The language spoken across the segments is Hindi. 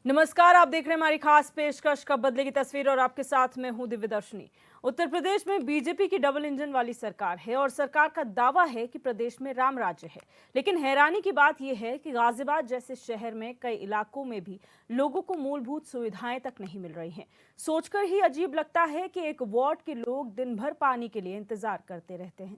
नमस्कार, आप देख रहे हैं हमारी खास पेशकश कब बदलेगी तस्वीर और आपके साथ मैं हूं दिव्यदर्शनी। उत्तर प्रदेश में बीजेपी की डबल इंजन वाली सरकार है और सरकार का दावा है कि प्रदेश में राम राज्य है। लेकिन हैरानी की बात यह है कि गाजियाबाद जैसे शहर में कई इलाकों में भी लोगों को मूलभूत सुविधाएं तक नहीं मिल रही हैं। सोचकर ही अजीब लगता है कि एक वार्ड के लोग दिन भर पानी के लिए इंतजार करते रहते हैं।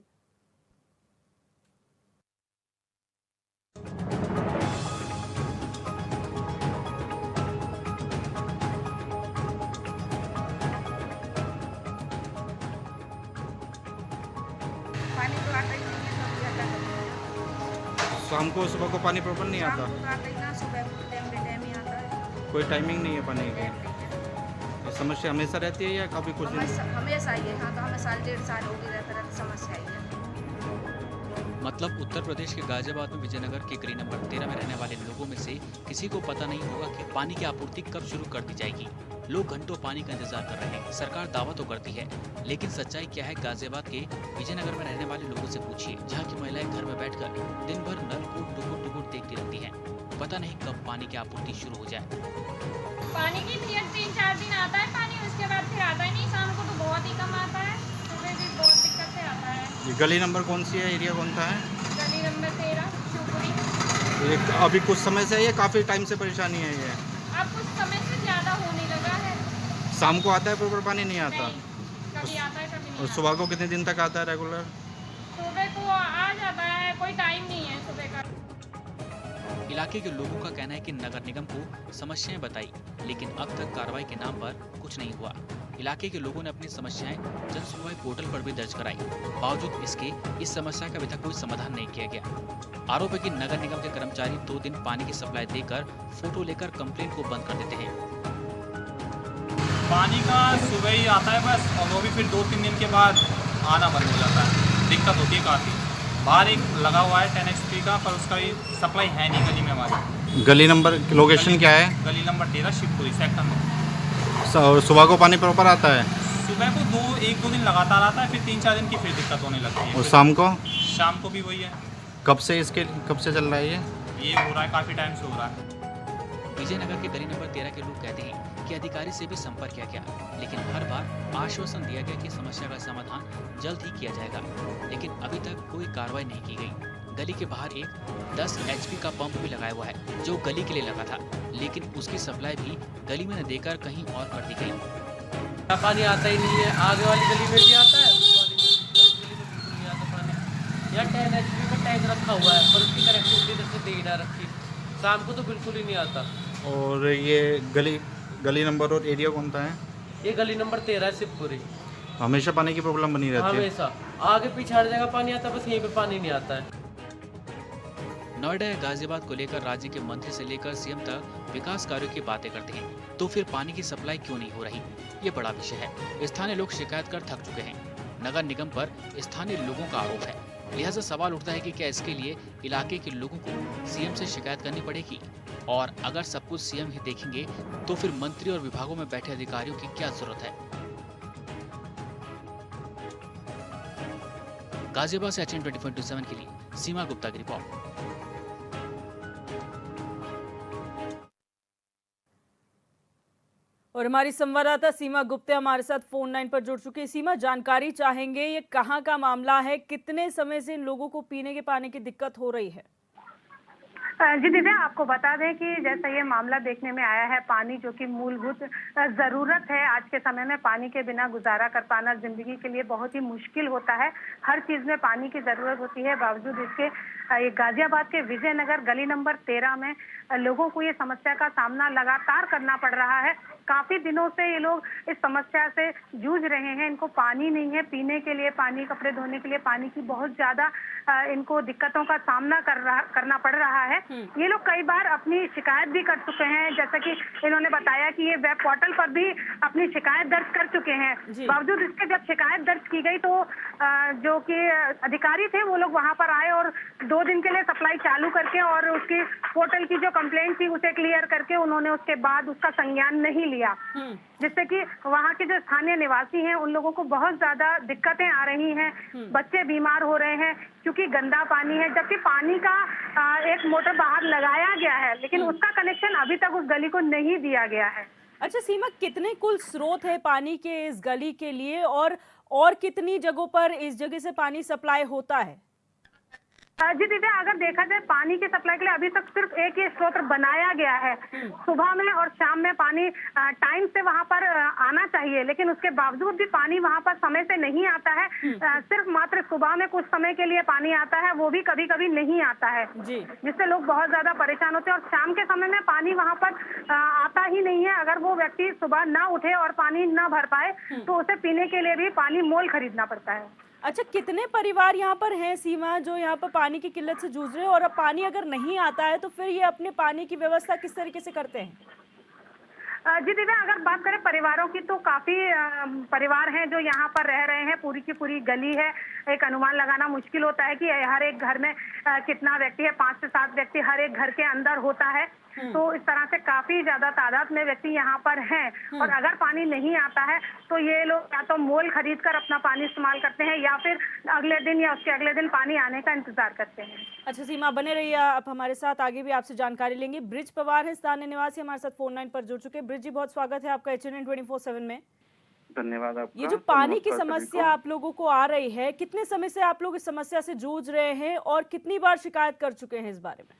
पानी तो आता ही नहीं है, सब ज़्यादा कमी है। शाम को सुबह को पानी प्रॉपर नहीं शाम आता। को तो आता ही ना, सुबह को टाइम ही आता है। कोई टाइमिंग नहीं है पानी टाइम की। नहीं है। तो समस्या हमेशा रहती है या कभी कुछ दिन? हमेशा ही है। हाँ, तो हमें साल 1.5 साल हो गए रहते रहते समस्या ही है। मतलब उत्तर प्रदेश के गाजियाबाद में विजयनगर के गली नंबर 13 में रहने वाले लोगों में से किसी को पता नहीं होगा कि पानी की आपूर्ति कब शुरू कर दी जाएगी। लोग घंटों पानी का इंतजार कर रहे हैं। सरकार दावा तो करती है, लेकिन सच्चाई क्या है गाजियाबाद के विजयनगर में रहने वाले लोगों से पूछिए, जहाँ की महिलाएं घर में बैठकर दिन भर नल को टुकुर टुकुर देखती रहती हैं। पता नहीं कब पानी की आपूर्ति शुरू हो जाए। पानी की पीरियड 3-4 दिन आता है पानी, उसके बाद फिर आता ही नहीं। शाम को तो बहुत ही कम आता है, सुबह भी बहुत दिक्कत से आता है। ये गली नंबर कौन सी है, एरिया कौन सा है? गली नंबर 13 शिवपुरी। ये अभी कुछ समय से है या काफ़ी टाइम से परेशानी है ये? अब कुछ समय से ज़्यादा होने लगा है। शाम को आता है प्रॉपर पानी नहीं आता? नहीं, कभी आता है कभी और नहीं आता। सुबह को कितने दिन तक आता है रेगुलर? सुबह को आ जाता है, कोई टाइम नहीं है सुबह का। इलाके के लोगों का कहना है कि नगर निगम को समस्याएं बताई, लेकिन अब तक कार्रवाई के नाम पर कुछ नहीं हुआ। इलाके के लोगों ने अपनी समस्याएं जन सुनवाई पोर्टल पर भी दर्ज कराई। बावजूद इसके इस समस्या का अभी तक कोई समाधान नहीं किया गया। आरोप है कि नगर निगम के कर्मचारी 2 दिन पानी की सप्लाई देकर फोटो लेकर कंप्लेंट को बंद कर देते हैं। पानी का सुबह ही आता है बस, और वो भी फिर 2-3 दिन के बाद आना बंद हो जाता है। दिक्कत होती है काफ़ी। बाहर एक लगा हुआ है 10 HP का, पर उसका भी सप्लाई है नहीं गली में हमारी। गली नंबर लोकेशन क्या है? गली नंबर 13 शिवपुरी सेक्टर में। और सुबह को पानी प्रॉपर आता है? सुबह को 1-2 दिन लगातार आता है, फिर 3-4 दिन की फिर दिक्कत होने लगती है। और शाम को? शाम को भी वही है। कब से चल रहा है ये? ये हो रहा है, काफ़ी टाइम से हो रहा है। विजयनगर के गली नंबर 13 के लोग कहते हैं कि अधिकारी से भी संपर्क किया गया, लेकिन हर बार आश्वासन दिया गया कि समस्या का समाधान जल्द ही किया जाएगा, लेकिन अभी तक कोई कार्रवाई नहीं की गई। गली के बाहर एक 10 HP का पंप भी लगाया हुआ है, जो गली के लिए लगा था, लेकिन उसकी सप्लाई भी गली में न देकर कहीं और कर दी गई। पानी आता ही नहीं है। आगे वाली गली में भी आता है, उस वाली गली में बिल्कुल नहीं आता पानी। यहाँ 10 HP का टैंक रखा हुआ है, पर उसकी कनेक्टिविटी इधर से दे ही ना रखी। शाम को तो बिल्कुल ही नहीं आता। और ये गली नंबर और एरिया कौन सा है? ये गली नंबर 13 है शिवपुरी। हमेशा पानी की प्रॉब्लम बनी रहती है? हमेशा आगे पीछे हर जगह पानी आता है, बस यहीं पे पानी नहीं आता है। नोएडा या गाजियाबाद को लेकर राज्य के मंत्री से लेकर सीएम तक विकास कार्यों की बातें करते हैं, तो फिर पानी की सप्लाई क्यों नहीं हो रही? ये बड़ा विषय है। स्थानीय लोग शिकायत कर थक चुके हैं। नगर निगम पर स्थानीय लोगों का आरोप है, लिहाजा सवाल उठता है कि क्या इसके लिए इलाके के लोगों को सीएम से शिकायत करनी पड़ेगी? और अगर सब कुछ सीएम ही देखेंगे, तो फिर मंत्री और विभागों में बैठे अधिकारियों की क्या जरूरत है? गाजियाबाद से HN 24/7 के लिए सीमा गुप्ता की रिपोर्ट। और हमारी संवाददाता सीमा गुप्ता हमारे साथ फोन लाइन पर जुड़ चुकी है। सीमा, जानकारी चाहेंगे, ये कहाँ का मामला है, कितने समय से इन लोगों को पीने के पानी की दिक्कत हो रही है? जी दिव्या, आपको बता दें कि जैसा ये मामला देखने में आया है, पानी जो कि मूलभूत ज़रूरत है। आज के समय में पानी के बिना गुजारा कर पाना जिंदगी के लिए बहुत ही मुश्किल होता है। हर चीज़ में पानी की ज़रूरत होती है। बावजूद इसके ये गाजियाबाद के विजयनगर गली नंबर 13 में लोगों को ये समस्या का सामना लगातार करना पड़ रहा है। काफ़ी दिनों से ये लोग इस समस्या से जूझ रहे हैं। इनको पानी नहीं है पीने के लिए, पानी कपड़े धोने के लिए पानी की बहुत ज़्यादा इनको दिक्कतों का सामना करना पड़ रहा है। ये लोग कई बार अपनी शिकायत भी कर चुके हैं, जैसा कि इन्होंने बताया कि ये वेब पोर्टल पर भी अपनी शिकायत दर्ज कर चुके हैं। बावजूद इसके जब शिकायत दर्ज की गई तो जो कि अधिकारी थे वो लोग वहां पर आए और 2 दिन के लिए सप्लाई चालू करके और उसकी पोर्टल की जो कंप्लेंट थी उसे क्लियर करके उन्होंने उसके बाद उसका संज्ञान नहीं लिया, जिससे कि वहाँ के जो स्थानीय निवासी हैं उन लोगों को बहुत ज्यादा दिक्कतें आ रही हैं। बच्चे बीमार हो रहे हैं क्योंकि गंदा पानी है, जबकि पानी का एक मोटर बाहर लगाया गया है, लेकिन उसका कनेक्शन अभी तक उस गली को नहीं दिया गया है। अच्छा सीमा, कितने कुल स्रोत है पानी के इस गली के लिए, और कितनी जगहों पर इस जगह से पानी सप्लाई होता है? जी दिव्या, अगर देखा जाए पानी की सप्लाई के लिए अभी तक सिर्फ एक ही स्रोत बनाया गया है। सुबह में और शाम में पानी टाइम से वहां पर आना चाहिए, लेकिन उसके बावजूद भी पानी वहां पर समय से नहीं आता है। सिर्फ मात्र सुबह में कुछ समय के लिए पानी आता है, वो भी कभी कभी नहीं आता है, जिससे लोग बहुत ज्यादा परेशान होते हैं। और शाम के समय में पानी वहां पर आता ही नहीं है। अगर वो व्यक्ति सुबह ना उठे और पानी ना भर पाए तो उसे पीने के लिए भी पानी मोल खरीदना पड़ता है। अच्छा, कितने परिवार यहाँ पर हैं सीमा जो यहाँ पर पानी की किल्लत से जूझ रहे हैं, और अब पानी अगर नहीं आता है तो फिर ये अपने पानी की व्यवस्था किस तरीके से करते हैं? जी दिव्या, अगर बात करें परिवारों की तो काफी परिवार हैं जो यहाँ पर रह रहे हैं। पूरी की पूरी गली है, एक अनुमान लगाना मुश्किल होता है कि हर एक घर में कितना व्यक्ति है। 5 से 7 व्यक्ति हर एक घर के अंदर होता है। तो इस तरह से काफी ज्यादा तादाद में व्यक्ति यहाँ पर हैं। और अगर पानी नहीं आता है तो ये लोग या तो मोल खरीद कर अपना पानी इस्तेमाल करते हैं या फिर अगले दिन या उसके अगले दिन पानी आने का इंतजार करते हैं। अच्छा सीमा, बने रहिए आप हमारे साथ, आगे भी आपसे जानकारी लेंगे। ब्रिज पवार है, स्थानीय निवासी, हमारे साथ फोन लाइन पर जुड़ चुके हैं। ब्रिज जी, बहुत स्वागत है आपका HNN 24/7 में। धन्यवाद आपका। ये जो पानी की समस्या आप लोगों को आ रही है, कितने समय से आप लोग इस समस्या से जूझ रहे हैं और कितनी बार शिकायत कर चुके हैं इस बारे में?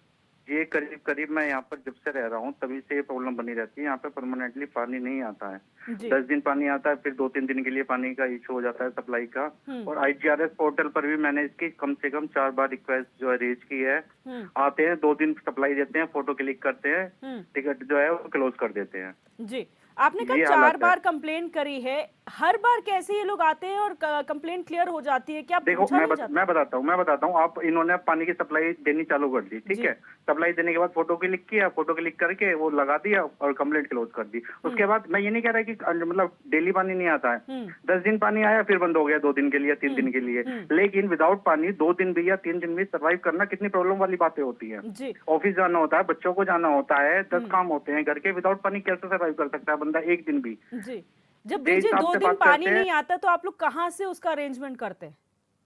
ये करीब मैं यहाँ पर जब से रह रहा हूँ तभी से ये प्रॉब्लम बनी रहती है। यहाँ पे परमानेंटली पानी नहीं आता है। 10 दिन पानी आता है, फिर 2-3 दिन के लिए पानी का इशू हो जाता है सप्लाई का। और IGRS पोर्टल पर भी मैंने इसकी कम से कम 4 बार रिक्वेस्ट जो है रेज की है। आते हैं, 2 दिन सप्लाई देते हैं, फोटो क्लिक करते हैं, टिकट जो है वो क्लोज कर देते हैं। जी, आपने कहा 4 बार कंप्लेंट करी है, हर बार कैसे ये लोग आते हैं और कंप्लेंट क्लियर हो जाती है? क्या देखो मैं बताता हूँ। आप इन्होंने पानी की सप्लाई देनी चालू कर दी, ठीक है। सप्लाई देने के बाद फोटो क्लिक किया, फोटो क्लिक करके वो लगा दिया और कंप्लेंट क्लोज कर दी। उसके बाद मैं ये नहीं कह रहा कि मतलब डेली पानी नहीं आता है। 10 दिन पानी आया, फिर बंद हो गया 2 दिन के लिए, 3 दिन के लिए। लेकिन विदाउट पानी 2 दिन भी या 3 दिन भी सर्वाइव करना कितनी प्रॉब्लम वाली बातें होती है। ऑफिस जाना होता है, बच्चों को जाना होता है, 10 काम होते हैं घर के। विदाउट पानी कैसे सर्वाइव कर सकता है बंदा एक दिन भी? जी, जब 2 दिन पानी नहीं आता तो आप लोग कहाँ से उसका अरेंजमेंट करते हैं?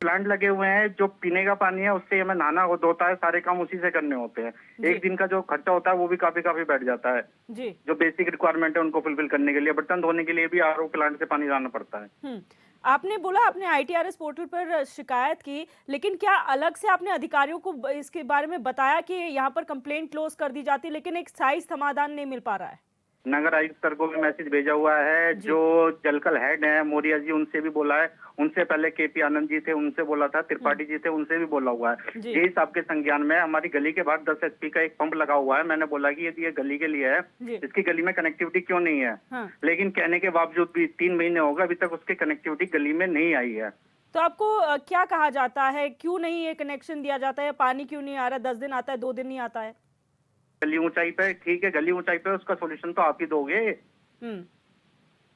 प्लांट लगे हुए हैं, जो पीने का पानी है उससे हमें नहाना धोता है, सारे काम उसी से करने होते हैं। एक दिन का जो खर्चा होता है वो भी काफी बैठ जाता है। जी, जो बेसिक रिक्वायरमेंट है उनको फुलफिल करने के लिए बर्तन धोने के लिए भी RO प्लांट से पानी लाना पड़ता है। आपने बोला आपने ITRS पोर्टल पर शिकायत की, लेकिन क्या अलग से आपने अधिकारियों को इसके बारे में बताया कि यहाँ पर कंप्लेंट क्लोज कर दी जाती, लेकिन एक स्थायी समाधान नहीं मिल पा रहा है? नगर आयुक्त सर को भी मैसेज भेजा हुआ है। जो जलकल हेड है मोरिया जी, उनसे भी बोला है। उनसे पहले KP आनंद जी थे, उनसे बोला था। त्रिपाठी जी थे, उनसे भी बोला हुआ है। यही आपके संज्ञान में हमारी गली के बाहर 10 HP का एक पंप लगा हुआ है। मैंने बोला कि यदि ये गली के लिए है, इसकी गली में कनेक्टिविटी क्यों नहीं है? लेकिन कहने के बावजूद भी 3 महीने हो गए, अभी तक उसकी कनेक्टिविटी गली में नहीं आई है। तो आपको क्या कहा जाता है, क्यों नहीं ये कनेक्शन दिया जाता है? पानी क्यों नहीं आ रहा? 10 दिन आता है, 2 दिन नहीं आता है? गली ऊंचाई पे, ठीक है, गली ऊंचाई पे उसका सॉल्यूशन तो आप ही दोगे।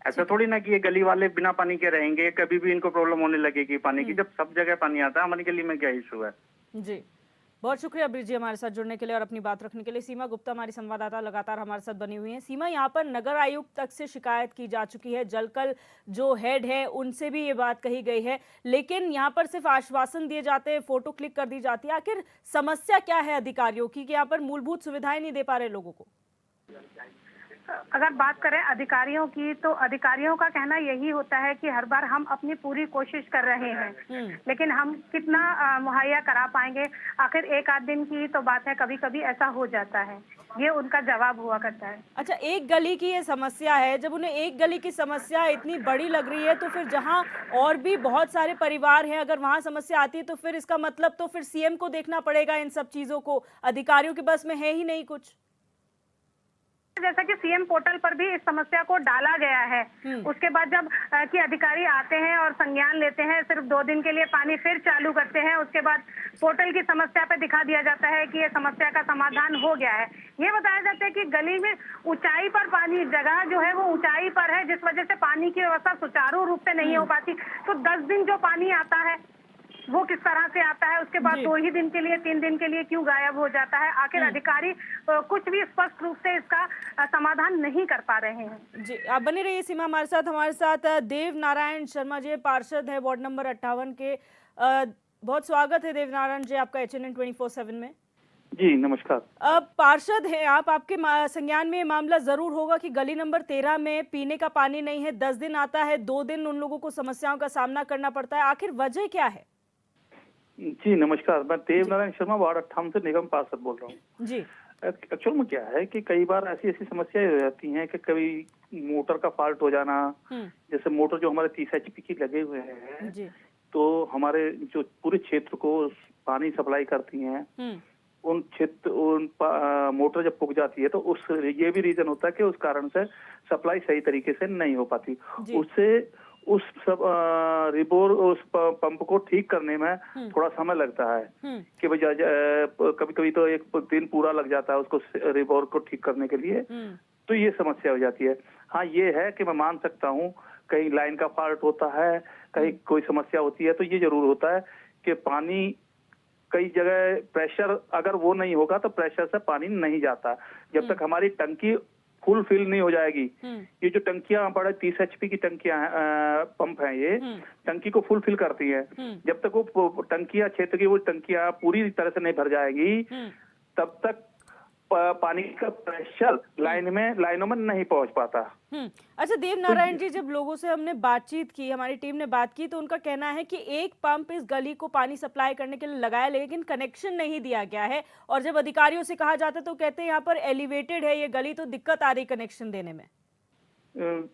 ऐसा थोड़ी ना कि ये गली वाले बिना पानी के रहेंगे, कभी भी इनको प्रॉब्लम होने लगेगी पानी की। जब सब जगह पानी आता है, हमारी गली में क्या इशू है? जी, बहुत शुक्रिया ब्रिज जी हमारे साथ जुड़ने के लिए और अपनी बात रखने के लिए। सीमा गुप्ता हमारी संवाददाता लगातार हमारे साथ बनी हुई हैं। सीमा, यहाँ पर नगर आयुक्त तक से शिकायत की जा चुकी है, जलकल जो हेड है उनसे भी ये बात कही गई है, लेकिन यहाँ पर सिर्फ आश्वासन दिए जाते हैं, फोटो क्लिक कर दी जाती है। आखिर समस्या क्या है अधिकारियों की कि यहाँ पर मूलभूत सुविधाएं नहीं दे पा रहे लोगों को? अगर बात करें अधिकारियों की तो अधिकारियों का कहना यही होता है कि हर बार हम अपनी पूरी कोशिश कर रहे हैं, लेकिन हम कितना मुहैया करा पाएंगे? आखिर एक आध दिन की तो बात है, कभी कभी ऐसा हो जाता है। ये उनका जवाब हुआ करता है। अच्छा, एक गली की ये समस्या है, जब उन्हें एक गली की समस्या इतनी बड़ी लग रही है तो फिर जहां और भी बहुत सारे परिवार हैं, अगर वहां समस्या आती है तो फिर इसका मतलब तो फिर CM को देखना पड़ेगा इन सब चीजों को। अधिकारियों के बस में है ही नहीं कुछ। जैसा कि CM पोर्टल पर भी इस समस्या को डाला गया है। उसके बाद जब कि अधिकारी आते हैं और संज्ञान लेते हैं, सिर्फ 2 दिन के लिए पानी फिर चालू करते हैं। उसके बाद पोर्टल की समस्या पे दिखा दिया जाता है कि ये समस्या का समाधान हो गया है। ये बताया जाता है कि गली में ऊंचाई पर पानी, जगह जो है वो ऊंचाई पर है, जिस वजह से पानी की व्यवस्था सुचारू रूप से नहीं हो पाती। तो 10 दिन जो पानी आता है वो किस तरह से आता है, उसके बाद 2 ही दिन के लिए, 3 दिन के लिए क्यों गायब हो जाता है? आखिर अधिकारी कुछ भी स्पष्ट रूप से इसका समाधान नहीं कर पा रहे हैं। जी, आप बने रहिए सीमा हमारे साथ देव नारायण शर्मा जी पार्षद है वार्ड नंबर 58 के। बहुत स्वागत है देव नारायण जी आपका HNN 24/7 में। जी नमस्कार। अब पार्षद हैं आप, आपके संज्ञान में ये मामला जरूर होगा कि गली नंबर 13 में पीने का पानी नहीं है, 10 दिन आता है, 2 दिन उन लोगों को समस्याओं का सामना करना पड़ता है, आखिर वजह क्या है? जी नमस्कार, मैं देव नारायण शर्मा वार्ड 58 से निगम पार्षद बोल रहा हूँ। जी एक्चुअल में क्या है कि कई बार ऐसी समस्याएं हो जाती हैं कि कभी मोटर का फॉल्ट हो जाना, जैसे मोटर जो हमारे 30 HP की लगे हुए हैं, जी तो हमारे जो पूरे क्षेत्र को पानी सप्लाई करती हैं, मोटर जब पुग जाती है तो ये भी रीजन होता है कि उस कारण से सप्लाई सही तरीके से नहीं हो पाती। उससे उस पंप को ठीक करने में थोड़ा समय लगता है कि भाई कभी कभी तो एक दिन पूरा लग जाता है उसको रिबोर को ठीक करने के लिए, तो ये समस्या हो जाती है। हाँ, ये है कि मैं मान सकता हूँ कहीं लाइन का फॉल्ट होता है, कहीं कोई समस्या होती है, तो ये जरूर होता है कि पानी कई जगह प्रेशर अगर वो नहीं होगा तो प्रेशर से पानी नहीं जाता। जब तक हमारी टंकी फुल फिल नहीं हो जाएगी, ये जो टंकियां बड़े 30 HP की टंकियां पंप हैं, ये टंकी को फुल फिल करती हैं। जब तक वो टंकियां क्षेत्र की वो टंकियां पूरी तरह से नहीं भर जाएगी, तब तक पानी का प्रेशर लाइनों में नहीं पहुंच पाता। अच्छा देव नारायण जी, जब लोगों से हमने बातचीत की, हमारी टीम ने बात की, तो उनका कहना है कि एक पंप इस गली को पानी सप्लाई करने के लिए लगाया, लेकिन कनेक्शन नहीं दिया गया है, और जब अधिकारियों से कहा जाता है तो कहते हैं यहाँ पर एलिवेटेड है ये गली, तो दिक्कत आ रही कनेक्शन देने में।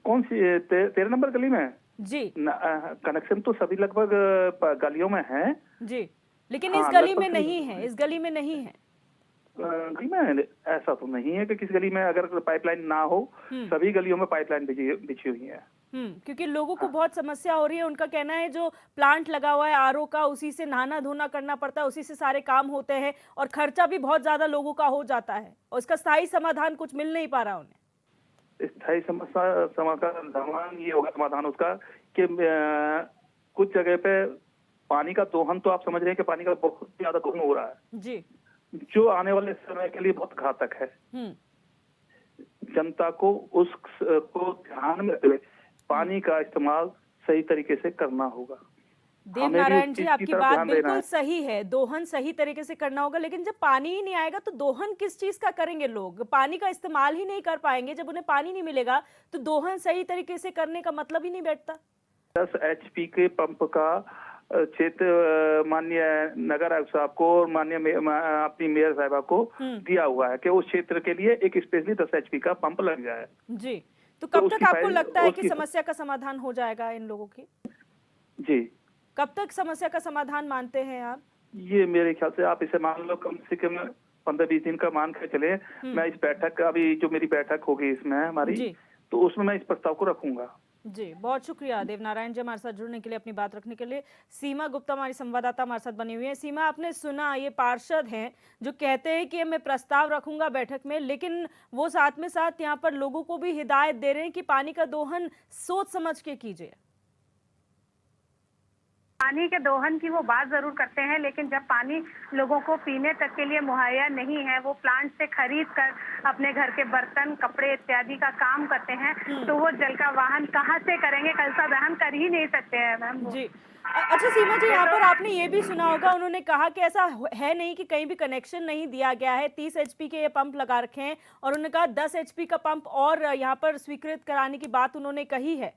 कौन सी 13 नंबर गली में? जी कनेक्शन तो सभी लगभग गलियों में है जी, लेकिन इस गली में नहीं है, इस गली में नहीं है। गली में ऐसा तो नहीं है कि किस गली में अगर पाइपलाइन ना हो, सभी गलियों में पाइपलाइन बिछी हुई है। क्योंकि लोगों को बहुत समस्या हो रही है। उनका कहना है जो प्लांट लगा हुआ है RO का, उसी से नहाना धोना करना पड़ता है, उसी से सारे काम होते हैं, और खर्चा भी बहुत ज्यादा लोगों का हो जाता है, और इसका स्थायी समाधान कुछ मिल नहीं पा रहा उन्हें। स्थायी समाधान ये होगा, समाधान उसका कि कुछ जगह पे पानी का दोहन, तो आप समझ रहे हैं कि पानी का बहुत ज्यादा दोहन हो रहा है जी, जो आने वाले समय के लिए बहुत घातक है। जनता को उसको ध्यान में रखते हुए पानी का इस्तेमाल सही तरीके से करना होगा। देव नारायण जी, आपकी बात बिल्कुल सही है, दोहन सही तरीके से करना होगा, लेकिन जब पानी ही नहीं आएगा तो दोहन किस चीज का करेंगे? लोग पानी का इस्तेमाल ही नहीं कर पाएंगे। जब उन्हें पानी नहीं मिलेगा तो दोहन सही तरीके से करने का मतलब ही नहीं बैठता। 10 HP के पंप का क्षेत्र माननीय नगर आयुक्त साहब को और माननीय अपनी मेयर साहिबा को दिया हुआ है कि उस क्षेत्र के लिए एक स्पेशली 10 HP का पंप लग जाए। जी, तो कब तक आपको लगता है कि समस्या का समाधान हो जाएगा इन लोगों की? जी, कब तक समस्या का समाधान मानते हैं आप? ये मेरे ख्याल से आप इसे मान लो कम से कम 15-20 दिन का मान कर चले। मैं इस बैठक, अभी जो मेरी बैठक होगी इसमें हमारी, तो उसमें मैं इस प्रस्ताव को रखूंगा। जी, बहुत शुक्रिया देव नारायण जी हमारे साथ जुड़ने के लिए, अपनी बात रखने के लिए। सीमा गुप्ता हमारी संवाददाता हमारे साथ बनी हुई है। सीमा, आपने सुना, ये पार्षद हैं जो कहते हैं कि मैं प्रस्ताव रखूंगा बैठक में, लेकिन वो साथ में साथ यहाँ पर लोगों को भी हिदायत दे रहे हैं कि पानी का दोहन सोच समझ के कीजिए। पानी के दोहन की वो बात जरूर करते हैं, लेकिन जब पानी लोगों को पीने तक के लिए मुहैया नहीं है, वो प्लांट से खरीद कर अपने घर के बर्तन, कपड़े इत्यादि का काम करते हैं, तो वो जल का वाहन कहाँ से करेंगे? कल का दहन कर ही नहीं सकते हैं मैम जी। अच्छा सीमा जी, यहाँ पर आपने ये भी सुना होगा, उन्होंने कहा कि ऐसा है नहीं कि कहीं भी कनेक्शन नहीं दिया गया है, 30 HP के ये पंप लगा रखे हैं, और उन्होंने कहा 10 HP का पंप और यहाँ पर स्वीकृत कराने की बात उन्होंने कही है।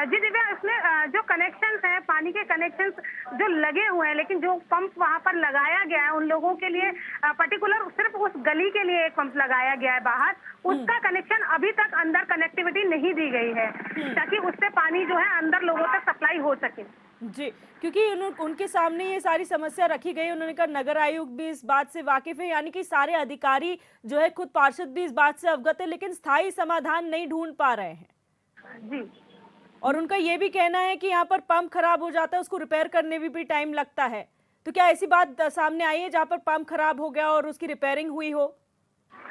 जी दिव्या, इसमें जो कनेक्शंस हैं, पानी के कनेक्शंस जो लगे हुए हैं, लेकिन जो पंप वहां पर लगाया गया है उन लोगों के लिए पर्टिकुलर सिर्फ उस गली के लिए एक पंप लगाया गया है बाहर, उसका कनेक्शन अभी तक अंदर कनेक्टिविटी नहीं दी गई है, ताकि उससे पानी जो है अंदर लोगों तक सप्लाई हो सके। जी, क्योंकि उनके सामने ये सारी समस्या रखी गई, उन्होंने कहा नगर आयुक्त भी इस बात से वाकिफ है, यानी कि सारे अधिकारी जो है, खुद पार्षद भी इस बात से अवगत है, लेकिन स्थायी समाधान नहीं ढूंढ पा रहे हैं। जी, और उनका ये भी कहना है कि यहाँ पर पंप खराब हो जाता है, उसको रिपेयर करने में भी टाइम लगता है। तो क्या ऐसी बात सामने आई है जहाँ पर पंप खराब हो गया और उसकी रिपेयरिंग हुई हो?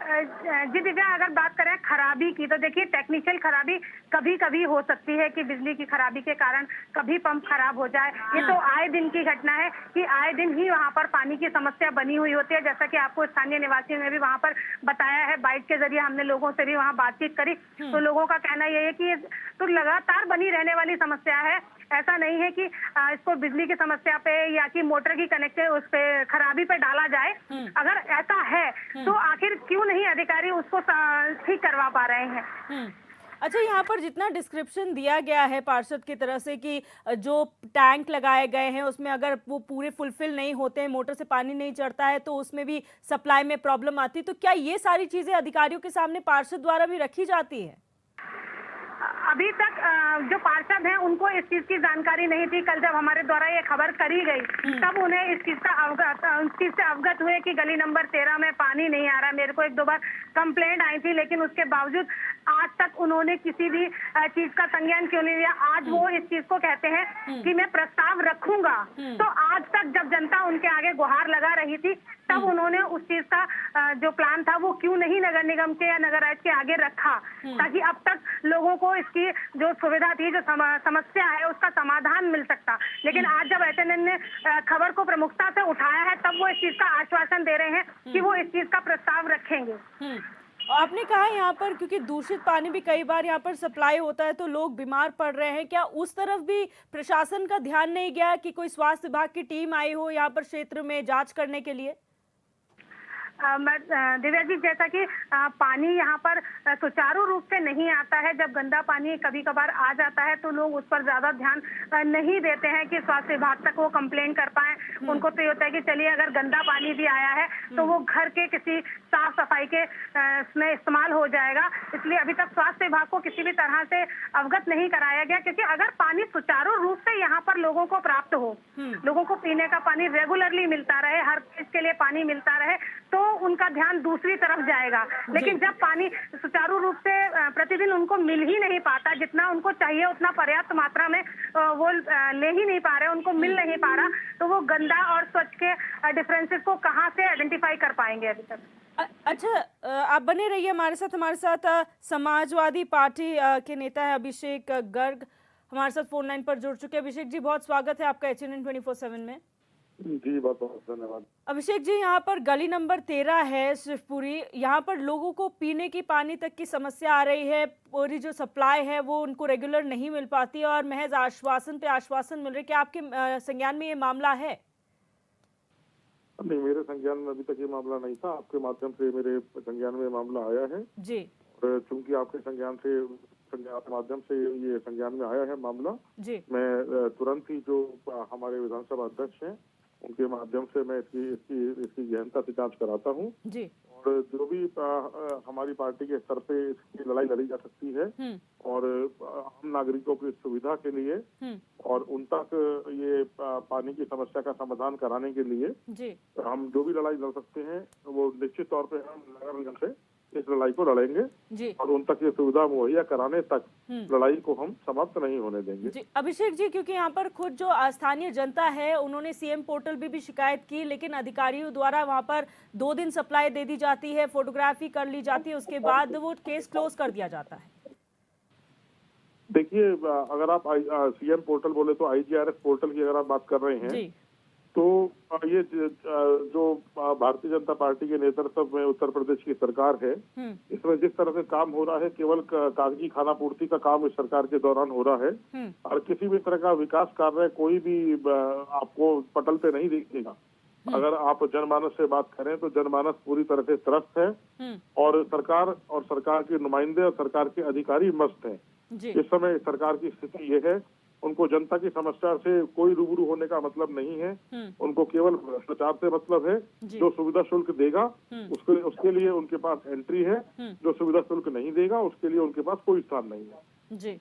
जी दिव्या, अगर बात करें खराबी की, तो देखिए टेक्निकल खराबी कभी कभी हो सकती है कि बिजली की खराबी के कारण कभी पंप खराब हो जाए। ये तो आए दिन की घटना है कि आए दिन ही वहाँ पर पानी की समस्या बनी हुई होती है, जैसा कि आपको स्थानीय निवासियों ने भी वहाँ पर बताया है। बाइट के जरिए हमने लोगों से भी वहाँ बातचीत करी, तो लोगों का कहना यह है कि ये तो लगातार बनी रहने वाली समस्या है। ऐसा नहीं है कि इसको बिजली की समस्या पे या कि मोटर की कनेक्शन उस पे खराबी पे डाला जाए। अगर ऐसा है तो आखिर क्यों नहीं अधिकारी उसको ठीक करवा पा रहे हैं। अच्छा, यहाँ पर जितना डिस्क्रिप्शन दिया गया है पार्षद की तरफ से कि जो टैंक लगाए गए हैं उसमें अगर वो पूरे फुलफिल नहीं होते हैं, मोटर से पानी नहीं चढ़ता है तो उसमें भी सप्लाई में प्रॉब्लम आती है, तो क्या ये सारी चीजें अधिकारियों के सामने पार्षद द्वारा भी रखी जाती है? अभी तक जो पार्षद हैं उनको इस चीज की जानकारी नहीं थी। कल जब हमारे द्वारा ये खबर करी गई तब उन्हें इस चीज से अवगत हुए कि गली नंबर 13 में पानी नहीं आ रहा। मेरे को 1-2 बार कंप्लेंट आई थी, लेकिन उसके बावजूद आज तक उन्होंने किसी भी चीज का संज्ञान क्यों नहीं लिया। आज वो इस चीज को कहते हैं कि मैं प्रस्ताव रखूंगा। तो आज तक जब जनता उनके आगे गुहार लगा रही थी तब उन्होंने उस चीज का जो प्लान था वो क्यों नहीं नगर निगम के या नगर आयुक्त के आगे रखा, ताकि अब तक लोगों को इसकी जो सुविधा थी, जो समस्या है, उसका समाधान मिल सकता। लेकिन आज जब एचएनएन ने खबर को प्रमुखता से उठाया है तब वो इस चीज का आश्वासन दे रहे हैं कि वो इस चीज का प्रस्ताव रखेंगे। आपने कहा यहाँ पर क्योंकि दूषित पानी भी कई बार यहाँ पर सप्लाई होता है तो लोग बीमार पड़ रहे हैं, क्या उस तरफ भी प्रशासन का ध्यान नहीं गया कि कोई स्वास्थ्य विभाग की टीम आई हो यहाँ पर क्षेत्र में जांच करने के लिए? दिव्या जी, जैसा कि पानी यहाँ पर सुचारू रूप से नहीं आता है, जब गंदा पानी कभी कभार आ जाता है तो लोग उस पर ज्यादा ध्यान नहीं देते हैं कि स्वास्थ्य विभाग तक वो कंप्लेन कर पाए। उनको तो ये होता है कि चलिए अगर गंदा पानी भी आया है तो वो घर के किसी साफ सफाई के में इस्तेमाल हो जाएगा। इसलिए अभी तक स्वास्थ्य विभाग को किसी भी तरह से अवगत नहीं कराया गया, क्योंकि अगर पानी सुचारू रूप से यहाँ पर लोगों को प्राप्त हो, लोगों को पीने का पानी रेगुलरली मिलता रहे, हर चीज के लिए पानी मिलता रहे, तो उनका ध्यान दूसरी तरफ जाएगा। लेकिन जब पानी सुचारू रूप से प्रतिदिन उनको मिल ही नहीं पाता, जितना उनको चाहिए उतना पर्याप्त मात्रा में वो ले ही नहीं पा रहे, उनको मिल नहीं पा रहा, तो वो गंदा और स्वच्छ के डिफरेंसेस को कहाँ से आइडेंटिफाई कर पाएंगे अभी तक। अच्छा, आप बने रहिए हमारे साथ समाजवादी पार्टी के नेता है अभिषेक गर्ग हमारे साथ फोन लाइन पर जुड़ चुके हैं। अभिषेक जी, बहुत स्वागत है आपका HNN 24/7 में। जी, बहुत बहुत धन्यवाद। अभिषेक जी, यहाँ पर गली नंबर 13 है शिवपुरी, यहाँ पर लोगों को पीने की पानी तक की समस्या आ रही है। पूरी जो सप्लाई है वो उनको रेगुलर नहीं मिल पाती और महज आश्वासन पे आश्वासन मिल रहे। क्या आपके संज्ञान में ये मामला है? नहीं, मेरे संज्ञान में अभी तक ये मामला नहीं था। आपके माध्यम से मेरे संज्ञान में मामला आया है जी। और चूंकि आपके माध्यम से ये संज्ञान में आया है मामला जी, मैं तुरंत ही जो हमारे विधानसभा अध्यक्ष हैं उनके माध्यम से मैं इसकी गहनता से जांच कराता हूं जी। और जो भी हमारी पार्टी के स्तर पे इसकी लड़ाई लड़ी जा सकती है और आम नागरिकों की सुविधा के लिए और उन तक ये पानी की समस्या का समाधान कराने के लिए जी, हम जो भी लड़ाई लड़ सकते हैं वो निश्चित तौर पे हम नगर निगम से इस लड़ाई को लड़ेंगे जी। और उन तक ये सुविधा मुहैया कराने तक लड़ाई को हम समाप्त नहीं होने देंगे जी। अभिषेक जी, क्योंकि यहाँ पर खुद जो स्थानीय जनता है उन्होंने CM पोर्टल भी शिकायत की, लेकिन अधिकारियों द्वारा वहाँ पर 2 दिन सप्लाई दे दी जाती है, फोटोग्राफी कर ली जाती है, उसके बाद वो केस क्लोज कर दिया जाता है। देखिए, अगर आप CM पोर्टल बोले तो IGRS पोर्टल की अगर आप बात कर रहे हैं तो ये जो भारतीय जनता पार्टी के नेतृत्व में उत्तर प्रदेश की सरकार है, इसमें जिस तरह से काम हो रहा है केवल कागजी खाना पूर्ति का काम इस सरकार के दौरान हो रहा है और किसी भी तरह का विकास कार्य कोई भी आपको पटल पे नहीं दिखेगा। अगर आप जनमानस से बात करें तो जनमानस पूरी तरह से त्रस्त है और सरकार के नुमाइंदे और सरकार के अधिकारी मस्त हैं। इस समय सरकार की स्थिति ये है, उनको जनता की समस्या से कोई रूबरू होने का मतलब नहीं है, उनको केवल भ्रष्टाचार से मतलब है। जो सुविधा शुल्क देगा उसके लिए उनके पास एंट्री है, जो सुविधा शुल्क नहीं देगा उसके लिए उनके पास कोई स्थान नहीं है जी।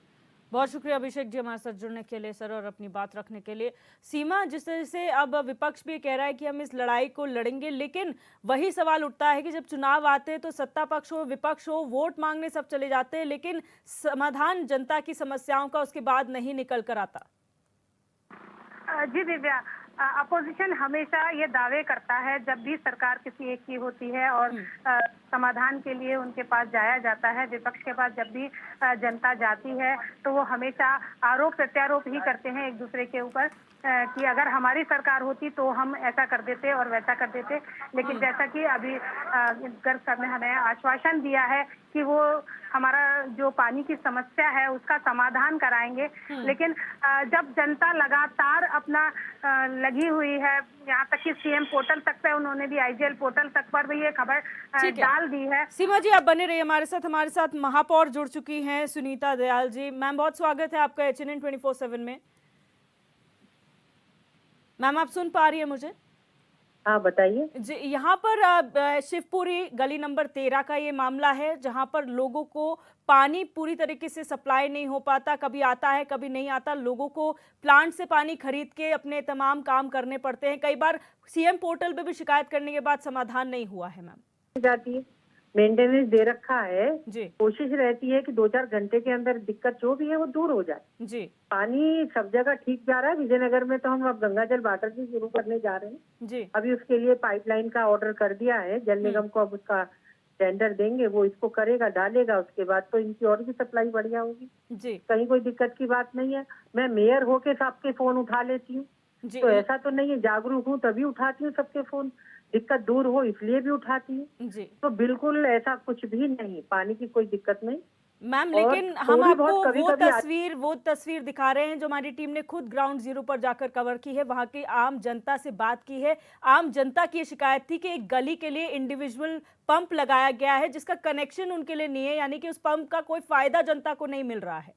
बहुत शुक्रिया अभिषेक जी हमारे साथ जुड़ने के लिए सर और अपनी बात रखने के लिए। सीमा, जिस तरह से अब विपक्ष भी कह रहा है कि हम इस लड़ाई को लड़ेंगे, लेकिन वही सवाल उठता है कि जब चुनाव आते हैं तो सत्ता पक्ष हो विपक्ष हो वोट मांगने सब चले जाते हैं, लेकिन समाधान जनता की समस्याओं का उसके बाद नहीं निकल कर आता। जी दिव्या, अपोजिशन हमेशा ये दावे करता है जब भी सरकार किसी एक की होती है और समाधान के लिए उनके पास जाया जाता है, विपक्ष के पास जब भी जनता जाती है तो वो हमेशा आरोप प्रत्यारोप ही करते हैं एक दूसरे के ऊपर कि अगर हमारी सरकार होती तो हम ऐसा कर देते और वैसा कर देते, लेकिन जैसा कि अभी गर्ग साहब ने हमें आश्वासन दिया है कि वो हमारा जो पानी की समस्या है उसका समाधान कराएंगे। लेकिन जब जनता लगातार अपना लगी हुई है, यहाँ तक कि सीएम पोर्टल तक पे उन्होंने भी आईजीएल पोर्टल तक पर भी ये खबर डाल दी है। सीमा जी आप बने रहिए हमारे साथ महापौर जुड़ चुकी हैं सुनीता दयाल जी। मैम बहुत स्वागत है आपका HNN 24/7 में। मैम आप सुन पा रही है मुझे? हाँ बताइए जी। यहाँ पर शिवपुरी गली नंबर 13 का ये मामला है जहाँ पर लोगों को पानी पूरी तरीके से सप्लाई नहीं हो पाता, कभी आता है कभी नहीं आता। लोगों को प्लांट से पानी खरीद के अपने तमाम काम करने पड़ते हैं। कई बार सीएम पोर्टल पे भी शिकायत करने के बाद समाधान नहीं हुआ है। मैम जाती है, मेंटेनेंस दे रखा है जी, कोशिश रहती है कि 2-4 घंटे के अंदर दिक्कत जो भी है वो दूर हो जाए जी। पानी सब जगह ठीक जा रहा है। विजयनगर में तो हम अब गंगा जल वाटर भी शुरू करने जा रहे हैं जी। अभी उसके लिए पाइपलाइन का ऑर्डर कर दिया है, जल निगम को अब उसका टेंडर देंगे, वो इसको करेगा डालेगा, उसके बाद तो इनकी और भी सप्लाई बढ़िया होगी जी। कहीं कोई दिक्कत की बात नहीं है। मैं मेयर होके सबके फोन उठा लेती हूँ, तो ऐसा तो नहीं है, जागरूक हूँ तभी उठाती हूँ सबके फोन, दिक्कत दूर हो इसलिए भी उठाती हूँ जी। तो बिल्कुल ऐसा कुछ भी नहीं, पानी की कोई दिक्कत नहीं। मैम लेकिन हम थोड़ी बहुत आपको कभी-कभी वो तस्वीर दिखा रहे हैं जो हमारी टीम ने खुद ग्राउंड जीरो पर जाकर कवर की है। वहां की आम जनता से बात की है। आम जनता की शिकायत थी कि एक गली के लिए इंडिविजुअल पंप लगाया गया है जिसका कनेक्शन उनके लिए नहीं है, यानी कि उस पंप का कोई फायदा जनता को नहीं मिल रहा है।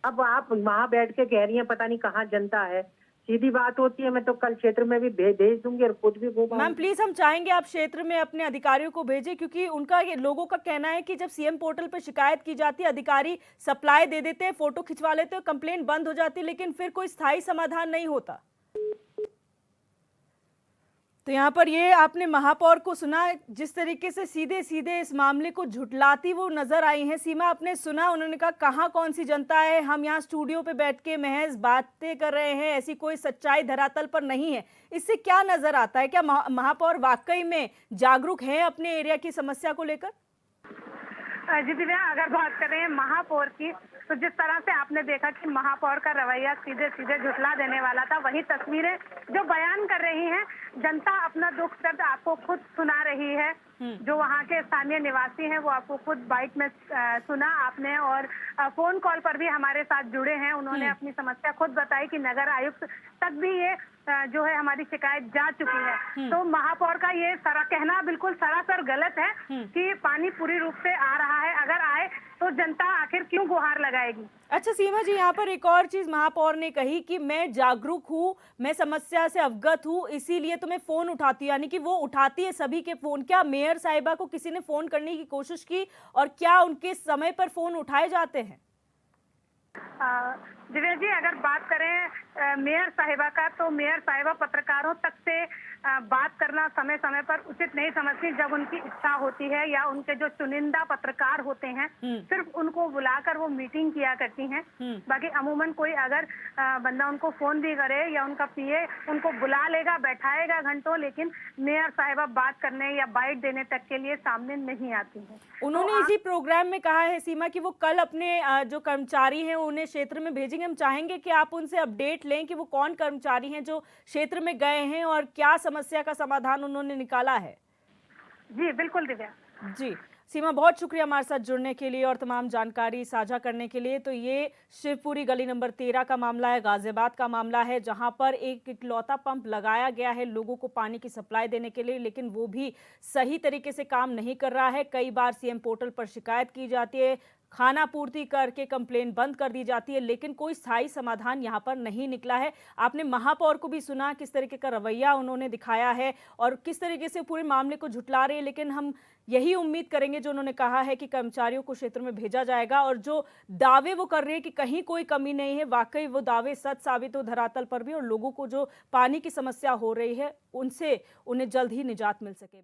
अब आप वहाँ बैठ के कह रही हैं पता नहीं कहाँ जनता है, सीधी बात होती है मैं तो कल क्षेत्र में भी भेज दूंगी और खुद भी घूम। मैम प्लीज हम चाहेंगे आप क्षेत्र में अपने अधिकारियों को भेजें, क्योंकि उनका ये लोगों का कहना है कि जब सीएम पोर्टल पर शिकायत की जाती है अधिकारी सप्लाई दे देते हैं, फोटो खिंचवा लेते हैं, कंप्लेंट बंद हो जाती है, लेकिन फिर कोई स्थायी समाधान नहीं होता। तो यहाँ पर ये आपने महापौर को सुना जिस तरीके से सीधे सीधे इस मामले को झुठलाती वो नजर आई हैं। सीमा आपने सुना, उन्होंने कहा कहाँ कौन सी जनता है, हम यहाँ स्टूडियो पे बैठ के महज बातें कर रहे हैं, ऐसी कोई सच्चाई धरातल पर नहीं है। इससे क्या नजर आता है, क्या महापौर वाकई में जागरूक हैं अपने एरिया की समस्या को लेकर? जी दिव्या, अगर बात कर रहे हैं महापौर की, तो जिस तरह से आपने देखा कि महापौर का रवैया सीधे सीधे झुठला देने वाला था, वही तस्वीरें जो बयान कर रही हैं, जनता अपना दुख दर्द आपको खुद सुना रही है। जो वहाँ के स्थानीय निवासी हैं वो आपको खुद बाइट में सुना आपने, और फोन कॉल पर भी हमारे साथ जुड़े हैं। उन्होंने अपनी समस्या खुद बताई कि नगर आयुक्त तक भी ये जो है हमारी शिकायत जा चुकी है। तो महापौर का ये कहना बिल्कुल सरासर गलत है कि पानी पूरी रूप से आ रहा है। अगर आए तो जनता आखिर क्यों गुहार लगाएगी? अच्छा सीमा जी, यहाँ पर एक और चीज महापौर ने कही कि मैं जागरूक हूँ, मैं समस्या से अवगत हूँ, इसीलिए तो मैं फोन उठाती हूँ, यानी कि वो उठाती है सभी के फोन। क्या मेयर साहिबा को किसी ने फोन करने की कोशिश की और क्या उनके समय पर फोन उठाए जाते हैं? दिव्या जी, अगर बात करें मेयर साहिबा का, तो मेयर साहिबा पत्रकारों तक से बात करना समय समय पर उचित नहीं समझती। जब उनकी इच्छा होती है या उनके जो चुनिंदा पत्रकार होते हैं सिर्फ उनको बुलाकर वो मीटिंग किया करती हैं। बाकी अमूमन कोई अगर बंदा उनको फोन भी करे या उनका पीए उनको बुला लेगा, बैठाएगा घंटों, लेकिन मेयर साहिबा बात करने या बाइट देने तक के लिए सामने नहीं आती है। उन्होंने इसी प्रोग्राम में कहा है सीमा कि वो कल अपने जो कर्मचारी हैं उन्हें क्षेत्र में भेजेंगे। हम चाहेंगे कि आप उनसे अपडेट लें कि वो कौन कर्मचारी हैं जो क्षेत्र में गए हैं और क्या समस्या का समाधान उन्होंने निकाला है। जी बिल्कुल दिव्या जी। सीमा बहुत शुक्रिया हमारे साथ जुड़ने के लिए और तमाम जानकारी साझा करने के लिए। तो ये शिवपुरी गली नंबर 13 का मामला है, गाजियाबाद का मामला है, जहां पर एक इकलौता पंप लगाया गया है लोगों को पानी की सप्लाई देने के लिए, लेकिन वो भी सही तरीके से काम नहीं कर रहा है। कई बार सीएम पोर्टल पर शिकायत की जाती है, खाना पूर्ति करके कंप्लेन बंद कर दी जाती है, लेकिन कोई स्थायी समाधान यहाँ पर नहीं निकला है। आपने महापौर को भी सुना किस तरीके का रवैया उन्होंने दिखाया है और किस तरीके से पूरे मामले को झुठला रहे हैं, लेकिन हम यही उम्मीद करेंगे जो उन्होंने कहा है कि कर्मचारियों को क्षेत्र में भेजा जाएगा और जो दावे वो कर रहे हैं कि कहीं कोई कमी नहीं है, वाकई वो दावे सच साबित हो धरातल पर भी और लोगों को जो पानी की समस्या हो रही है उनसे उन्हें जल्द ही निजात मिल सके।